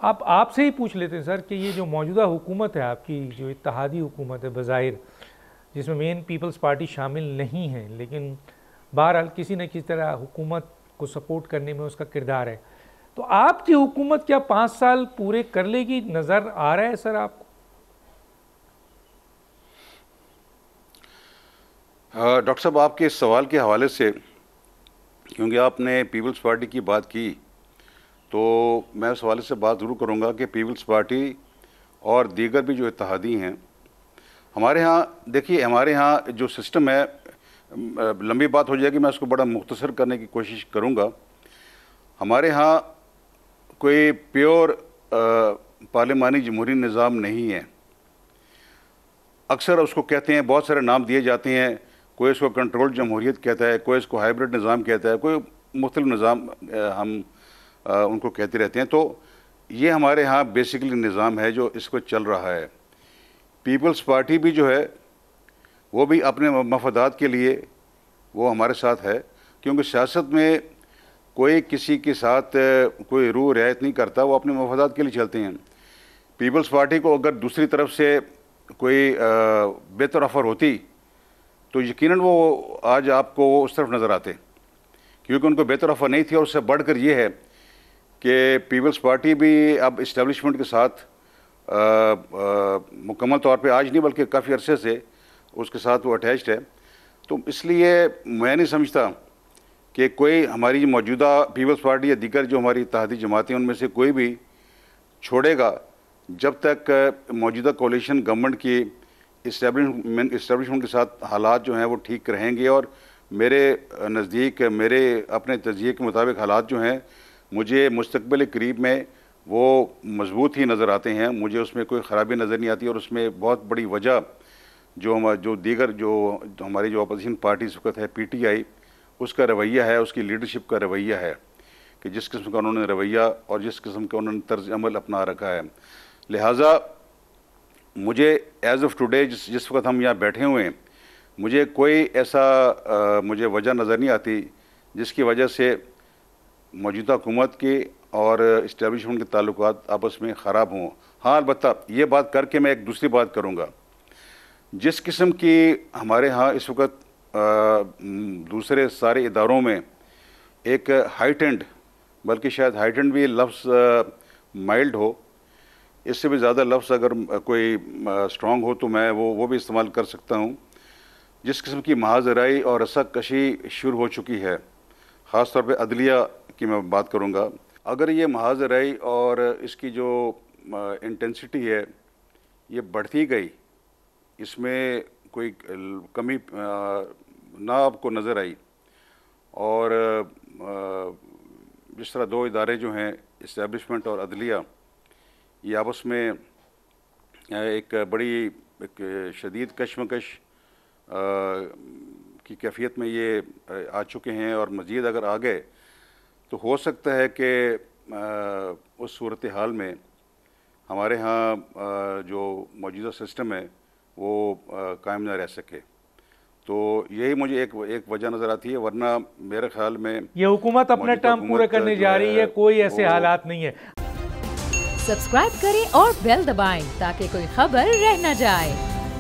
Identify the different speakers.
Speaker 1: آپ سے ہی پوچھ لیتے ہیں سر کہ یہ جو موجودہ حکومت ہے آپ کی، جو اتحادی حکومت ہے بظاہر، جس میں مین پیپلز پارٹی شامل نہیں ہے، لیکن بہرحال کسی نہ کسی طرح حکومت کو سپورٹ کرنے میں اس کا کردار ہے، تو آپ کی حکومت کیا 5 سال پورے کر لے گی؟ نظر آ رہا ہے سر آپ کو؟
Speaker 2: ڈاکٹر صاحب، آپ کے اس سوال کے حوالے سے، کیونکہ آپ نے پیپلز پارٹی کی بات کی، تو میں اس حوالے سے بات ضرور کروں گا کہ پیپلز پارٹی اور دیگر بھی جو اتحادی ہیں ہمارے ہاں، دیکھیے ہمارے ہاں جو سسٹم ہے، لمبی بات ہو جائے گی، میں اس کو بڑا مختصر کرنے کی کوشش کروں گا۔ ہمارے ہاں کوئی پیور پارلیمانی جمہوری نظام نہیں ہے۔ اکثر اس کو کہتے ہیں، بہت سارے نام دیے جاتے ہیں، کوئی اس کو کنٹرول جمہوریت کہتا ہے، کوئی اس کو ہائیبرڈ نظام کہتا ہے، کوئی مختلف نظام ہم ان کو کہتے رہتے ہیں۔ تو یہ ہمارے ہاں بیسیکلی نظام ہے جو اس کو چل رہا ہے۔ پیپلز پارٹی بھی جو ہے وہ بھی اپنے مفادات کے لیے وہ ہمارے ساتھ ہے، کیونکہ سیاست میں کوئی کسی کے ساتھ کوئی روح رعایت نہیں کرتا، وہ اپنے مفادات کے لیے چلتے ہیں۔ پیپلز پارٹی کو اگر دوسری طرف سے کوئی بہتر آفر ہوتی تو یقیناً وہ آج آپ کو اس طرف نظر آتے، کیونکہ ان کو بہتر آفر نہیں تھی۔ اور اس سے بڑھ کر یہ ہے کہ پیپلز پارٹی بھی اب اسٹیبلشمنٹ کے ساتھ مکمل طور پہ آج نہیں بلکہ کافی عرصے سے اس کے ساتھ وہ اٹیچڈ ہے۔ تو اس لیے میں نہیں سمجھتا کہ کوئی ہماری موجودہ پیپلز پارٹی یا دیگر جو ہماری اتحادی جماعتیں ان میں سے کوئی بھی چھوڑے گا جب تک موجودہ کولیشن گورنمنٹ کی اسٹیبلشمنٹ کے ساتھ حالات جو ہیں وہ ٹھیک رہیں گے۔ اور میرے نزدیک، میرے اپنے تجزیے کے مطابق حالات جو ہیں مجھے مستقبل قریب میں وہ مضبوط ہی نظر آتے ہیں، مجھے اس میں کوئی خرابی نظر نہیں آتی۔ اور اس میں بہت بڑی وجہ جو دیگر جو ہماری جو اپوزیشن پارٹی اس وقت ہے پی ٹی آئی، اس کا رویہ ہے، اس کی لیڈرشپ کا رویہ ہے کہ جس قسم کا انہوں نے رویہ اور جس قسم کا انہوں نے طرز عمل اپنا رکھا ہے۔ لہٰذا مجھے ایز آف ٹوڈے جس وقت ہم یہاں بیٹھے ہوئے ہیں، مجھے کوئی ایسا مجھے وجہ نظر نہیں آتی جس کی وجہ سے موجودہ حکومت کے اور اسٹیبلشمنٹ کے تعلقات آپس میں خراب ہوں۔ ہاں، البتہ یہ بات کر کے میں ایک دوسری بات کروں گا۔ جس قسم کی ہمارے ہاں اس وقت دوسرے سارے اداروں میں ایک ہائٹنڈ، بلکہ شاید ہائٹنڈ بھی لفظ مائلڈ ہو، اس سے بھی زیادہ لفظ اگر کوئی اسٹرانگ ہو تو میں وہ بھی استعمال کر سکتا ہوں۔ جس قسم کی محاذ رائی اور رسا کشی شروع ہو چکی ہے، خاص طور پہ عدلیہ کی میں بات کروں گا، اگر یہ محاذ رائی اور اس کی جو انٹینسٹی ہے یہ بڑھتی گئی، اس میں کوئی کمی نہ آپ کو نظر آئی، اور جس طرح دو ادارے جو ہیں اسٹیبلشمنٹ اور عدلیہ، یہ آپس میں ایک بڑی شدید کشمکش کی کیفیت میں یہ آ چکے ہیں، اور مزید اگر آ گئے تو ہو سکتا ہے کہ اس صورتحال میں ہمارے ہاں جو موجودہ سسٹم ہے وہ قائم نہ رہ سکے۔ تو یہی مجھے ایک وجہ نظر آتی ہے، ورنہ میرے خیال میں
Speaker 1: یہ حکومت اپنا ٹرم پورے کرنے جا رہی ہے، کوئی ایسے حالات نہیں ہے۔
Speaker 3: سبسکرائب کریں اور بیل دبائیں تاکہ کوئی خبر رہ نہ جائے۔